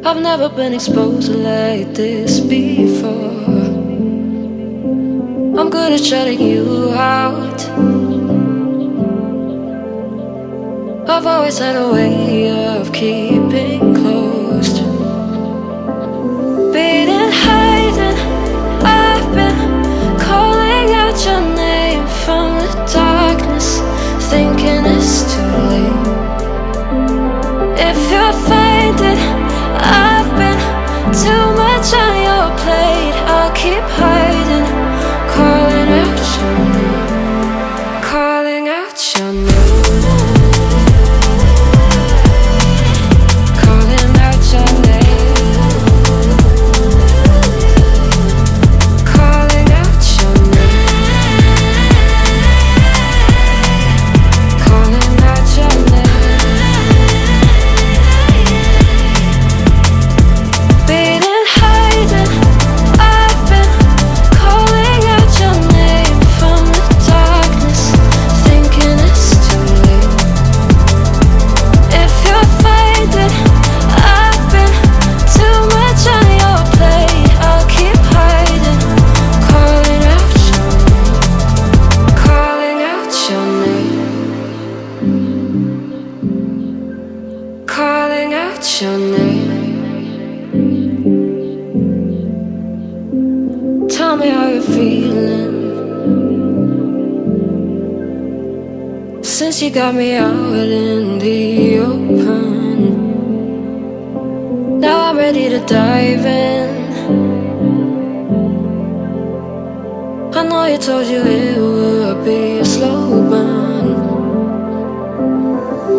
I've never been exposed like this before. I'm good at shutting you out. I've always had a way of keeping closed. Beating, hiding, I've been calling out your name from the darkness, thinking it's too late. If you're finding I've been too much on your plate, I'll keep hiding, calling out your name, calling out your name, calling out your name, calling out your name, calling out your name. Beating, hiding, I've been calling out your name from the darkness, thinking it's too late. If you're finding I've been too much on your plate, I'll keep hiding, calling out your name, calling out your name, calling out your name. Tell me how you're feeling since you got me out in the open. Now I'm ready to dive in. I know you told you it would be a slow burn.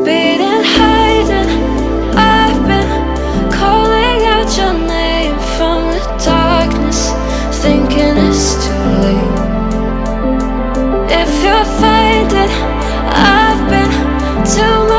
Beating, hiding, I've been calling out your name from the darkness, thinking it's too late. If you're finding I've been too much